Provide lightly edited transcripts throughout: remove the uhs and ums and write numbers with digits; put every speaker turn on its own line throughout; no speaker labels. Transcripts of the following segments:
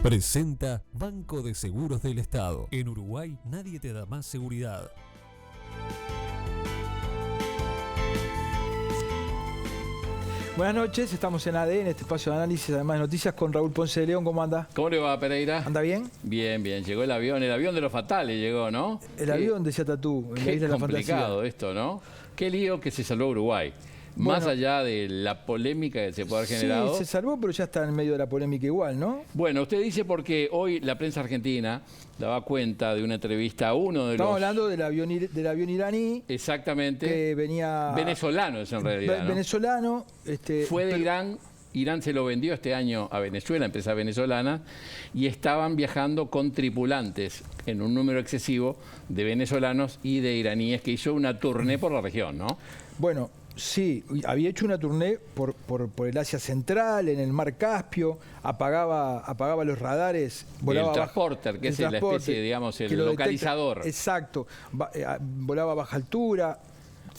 Presenta Banco de Seguros del Estado. En Uruguay nadie te da más seguridad.
Buenas noches, estamos en AD, en este espacio de análisis, además de noticias, con Raúl Ponce de León. ¿Cómo anda?
¿Cómo le va, Pereira?
¿Anda bien?
Bien, bien. Llegó el avión de los fatales llegó, ¿no?
El avión, decía Tatú, en la isla de la fantasía.
Qué complicado esto, ¿no? Qué lío que se salvó Uruguay.
Bueno,
más allá de la polémica que se puede haber generado.
Sí, se salvó, pero ya está en medio de la polémica igual, ¿no?
Bueno, usted dice porque hoy la prensa argentina daba cuenta de una entrevista a uno de
Estamos hablando del avión iraní.
Exactamente.
Que venía...
Venezolano es en realidad, ¿no?
Venezolano.
Fue de Irán. Irán se lo vendió este año a Venezuela, empresa venezolana, y estaban viajando con tripulantes en un número excesivo de venezolanos y de iraníes, que hizo una tournée por la región, ¿no?
Bueno, sí, había hecho una tournée por el Asia Central, en el Mar Caspio, apagaba los radares.
Volaba el transporter, que es la especie, digamos, el localizador.
Exacto, volaba a baja altura.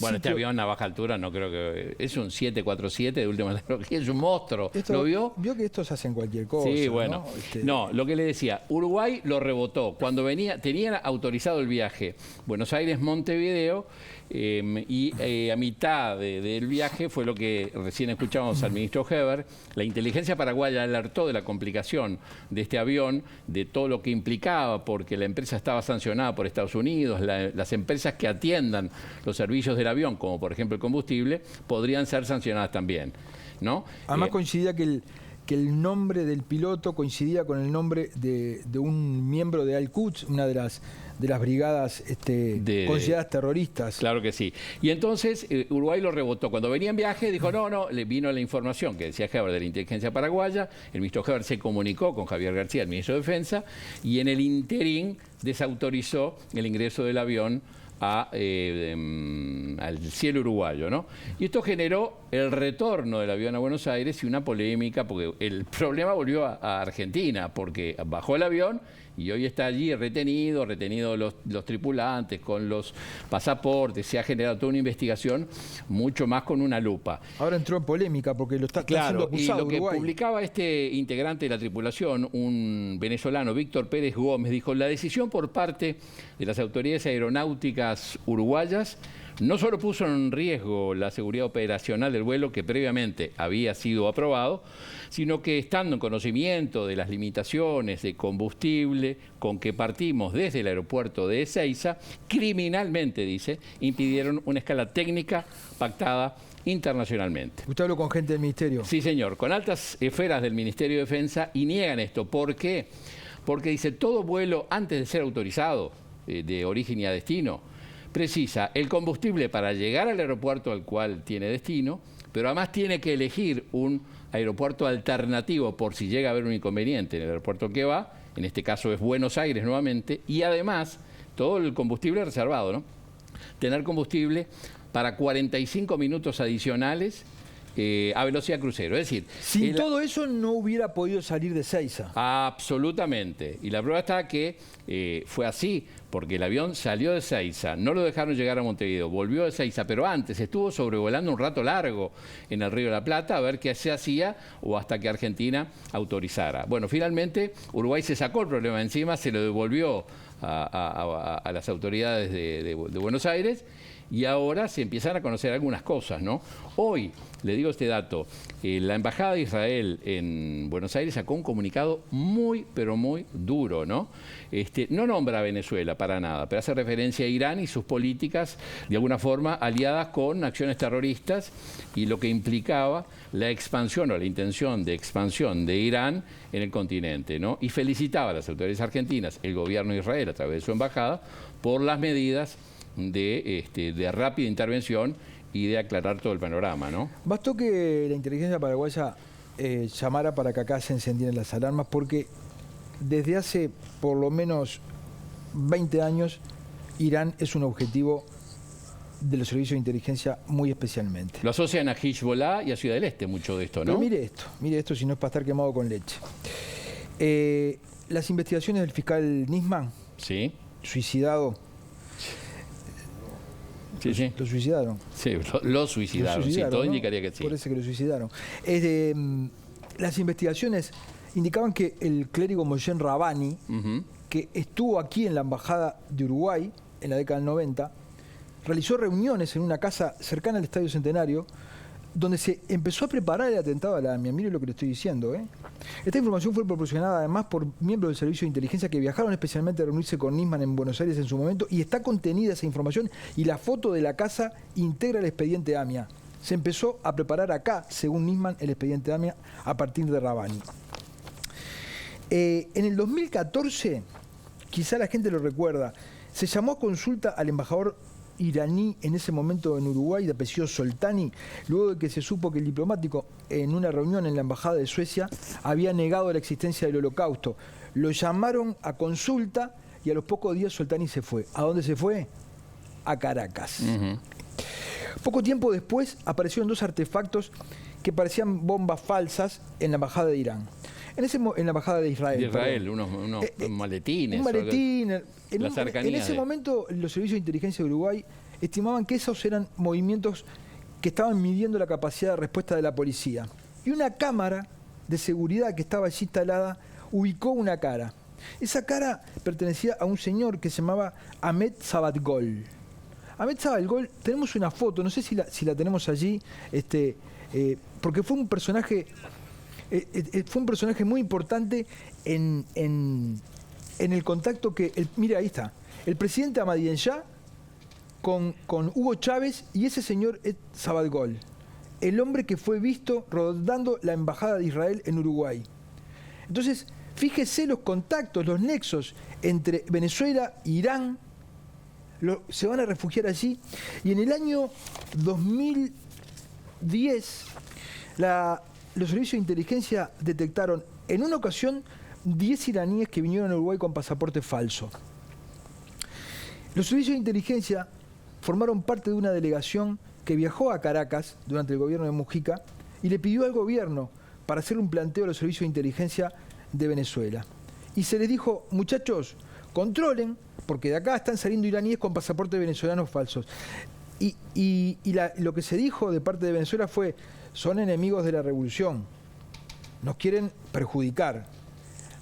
Bueno, este avión a baja altura no creo que... Es un 747 de última tecnología, es un monstruo. ¿Lo vio?
Vio que estos hacen cualquier cosa.
Sí, bueno. No, lo que le decía, Uruguay lo rebotó. Cuando tenían autorizado el viaje Buenos Aires-Montevideo, y a mitad del viaje fue lo que recién escuchamos al ministro Heber. La inteligencia paraguaya alertó de la complicación de este avión, de todo lo que implicaba, porque la empresa estaba sancionada por Estados Unidos. Las empresas que atiendan los servicios del avión, como por ejemplo el combustible, podrían ser sancionadas también, ¿no?
Además coincidía que el nombre del piloto coincidía con el nombre de un miembro de Al-Quds, una de las brigadas consideradas terroristas.
Claro que sí. Y entonces Uruguay lo rebotó. Cuando venía en viaje dijo, no, le vino la información que decía Heber de la inteligencia paraguaya. El ministro Heber se comunicó con Javier García, el ministro de Defensa, y en el interín desautorizó el ingreso del avión al cielo uruguayo, ¿no? Y esto generó el retorno del avión a Buenos Aires y una polémica, porque el problema volvió a Argentina, porque bajó el avión y hoy está allí retenido los tripulantes con los pasaportes. Se ha generado toda una investigación mucho más con una lupa.
Ahora entró en polémica porque lo está siendo acusado.
Y lo que
Uruguay
publicaba este integrante de la tripulación, un venezolano, Víctor Pérez Gómez, dijo: la decisión por parte de las autoridades aeronáuticas uruguayas no solo puso en riesgo la seguridad operacional del vuelo, que previamente había sido aprobado, sino que, estando en conocimiento de las limitaciones de combustible con que partimos desde el aeropuerto de Ezeiza, criminalmente, dice, impidieron una escala técnica pactada internacionalmente.
¿Usted habló con gente del Ministerio?
Sí, señor, con altas esferas del Ministerio de Defensa, y niegan esto. ¿Por qué? Porque dice, todo vuelo antes de ser autorizado, de origen y a destino, precisa el combustible para llegar al aeropuerto al cual tiene destino, pero además tiene que elegir un aeropuerto alternativo por si llega a haber un inconveniente en el aeropuerto que va, en este caso es Buenos Aires nuevamente, y además todo el combustible reservado, ¿no? Tener combustible para 45 minutos adicionales a velocidad crucero. Es decir,
sin todo eso no hubiera podido salir de Ezeiza.
Absolutamente. Y la prueba está que fue así, porque el avión salió de Ezeiza, no lo dejaron llegar a Montevideo, volvió de Ezeiza, pero antes estuvo sobrevolando un rato largo en el Río de la Plata a ver qué se hacía, o hasta que Argentina autorizara. Bueno, finalmente Uruguay se sacó el problema encima, se lo devolvió a las autoridades de Buenos Aires, y ahora se empiezan a conocer algunas cosas, ¿no? Hoy, le digo este dato, la Embajada de Israel en Buenos Aires sacó un comunicado muy, pero muy duro, ¿no? No nombra a Venezuela para nada, pero hace referencia a Irán y sus políticas, de alguna forma, aliadas con acciones terroristas, y lo que implicaba la expansión o la intención de expansión de Irán en el continente, ¿no? Y felicitaba a las autoridades argentinas, el gobierno de Israel, a través de su embajada, por las medidas de rápida intervención y de aclarar todo el panorama, ¿no?
Bastó que la inteligencia paraguaya llamara para que acá se encendieran las alarmas, porque desde hace por lo menos 20 años Irán es un objetivo de los servicios de inteligencia muy especialmente.
Lo asocian a Hezbollah y a Ciudad del Este, mucho de esto, ¿no?
Pero mire esto, si no es para estar quemado con leche. Las investigaciones del fiscal Nisman,
sí,
suicidado.
Sí.
Lo suicidaron.
Sí, lo suicidaron, sí, todo, ¿no? Indicaría que sí.
Parece que lo suicidaron. Las investigaciones indicaban que el clérigo Moshe Rabani, que estuvo aquí en la Embajada de Uruguay en la década del 90, realizó reuniones en una casa cercana al Estadio Centenario, donde se empezó a preparar el atentado a la AMIA. Mire lo que le estoy diciendo. Esta información fue proporcionada además por miembros del Servicio de Inteligencia que viajaron especialmente a reunirse con Nisman en Buenos Aires en su momento, y está contenida esa información, y la foto de la casa integra el expediente AMIA. Se empezó a preparar acá, según Nisman, el expediente AMIA a partir de Rabani. En el 2014, quizá la gente lo recuerda, se llamó a consulta al embajador iraní en ese momento en Uruguay, de apellido Soltani, luego de que se supo que el diplomático en una reunión en la embajada de Suecia había negado la existencia del Holocausto. Lo llamaron a consulta y a los pocos días Soltani se fue. ¿A dónde se fue? A Caracas. Poco tiempo después aparecieron 2 artefactos que parecían bombas falsas en la embajada de Irán. En la embajada de Israel.
De Israel, unos maletines.
Un maletín. En ese
de...
momento, los servicios de inteligencia de Uruguay estimaban que esos eran movimientos que estaban midiendo la capacidad de respuesta de la policía. Y una cámara de seguridad que estaba allí instalada ubicó una cara. Esa cara pertenecía a un señor que se llamaba Ahmed Sabatgol. Ahmed Sabatgol, tenemos una foto, no sé si la tenemos allí, porque fue un personaje... fue un personaje muy importante en el contacto que... mire, ahí está. El presidente Ahmadinejad con Hugo Chávez y ese señor Sabatgol. El hombre que fue visto rodando la embajada de Israel en Uruguay. Entonces, fíjese los contactos, los nexos entre Venezuela e Irán. Se van a refugiar allí. Y en el año 2010, los servicios de inteligencia detectaron en una ocasión 10 iraníes que vinieron a Uruguay con pasaporte falso. Los servicios de inteligencia formaron parte de una delegación que viajó a Caracas durante el gobierno de Mujica y le pidió al gobierno para hacer un planteo a los servicios de inteligencia de Venezuela. Y se les dijo, muchachos, controlen, porque de acá están saliendo iraníes con pasaportes venezolanos falsos. Lo que se dijo de parte de Venezuela fue, son enemigos de la revolución, nos quieren perjudicar.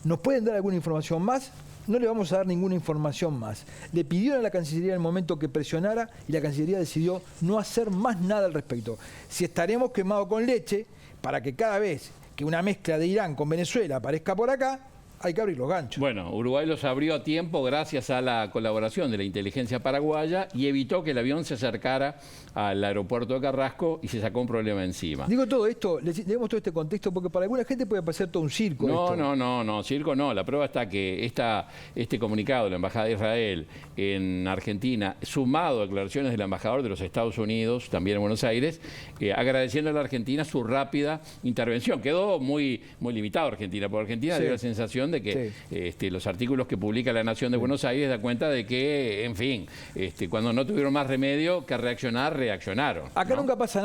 ¿Nos pueden dar alguna información más? No le vamos a dar ninguna información más. Le pidieron a la Cancillería en el momento que presionara y la Cancillería decidió no hacer más nada al respecto. Si estaremos quemados con leche, para que cada vez que una mezcla de Irán con Venezuela aparezca por acá, hay que abrir los ganchos.
Bueno, Uruguay los abrió a tiempo gracias a la colaboración de la inteligencia paraguaya y evitó que el avión se acercara al aeropuerto de Carrasco y se sacó un problema encima.
Digo todo esto, le demos todo este contexto porque para alguna gente puede parecer todo un circo.
No, circo no. La prueba está que este comunicado de la Embajada de Israel en Argentina, sumado a declaraciones del embajador de los Estados Unidos, también en Buenos Aires, agradeciendo a la Argentina su rápida intervención. Quedó muy limitado Argentina, porque Argentina dio la sensación de que los artículos que publica La Nación de Buenos Aires da cuenta de que, en fin, cuando no tuvieron más remedio que reaccionaron.
Acá nunca pasa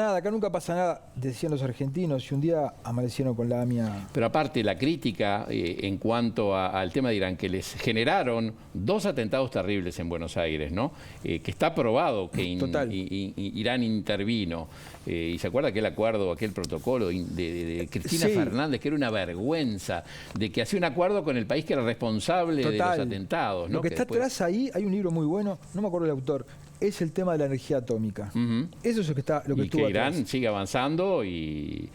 nada, decían los argentinos, y un día amanecieron con la AMIA.
Pero aparte, la crítica en cuanto al tema de Irán, que les generaron 2 atentados terribles en Buenos Aires, ¿no? Que está probado que Irán intervino. Y se acuerda aquel acuerdo, aquel protocolo de Cristina Fernández, que era una vergüenza, de que hacía un acuerdo con el país que era responsable de los atentados, ¿no?
Lo que está atrás ahí, hay un libro muy bueno, no me acuerdo el autor, es el tema de la energía atómica. Eso es lo que estuvo
que Irán
atrás.
sigue avanzando y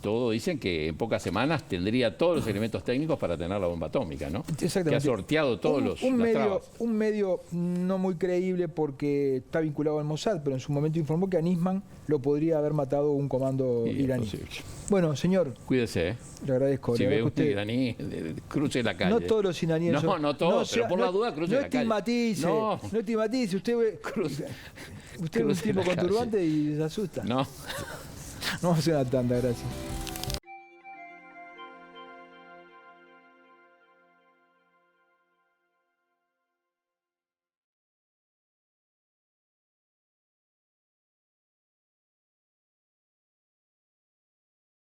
todo dicen que en pocas semanas tendría todos los elementos técnicos para tener la bomba atómica, ¿no?
Exactamente.
Que ha sorteado todos
un medio no muy creíble porque está vinculado al Mossad, pero en su momento informó que a Nisman lo podría haber matado un comando iraní. Bueno, señor.
Cuídese,
Le agradezco.
Si ve un iraní, cruce la calle.
No todos los iraníes.
No todos, pero por la duda cruce la calle.
No estigmatice. Usted ve un tipo con turbante y se asusta.
No.
No vamos a hacer una tanda, gracias.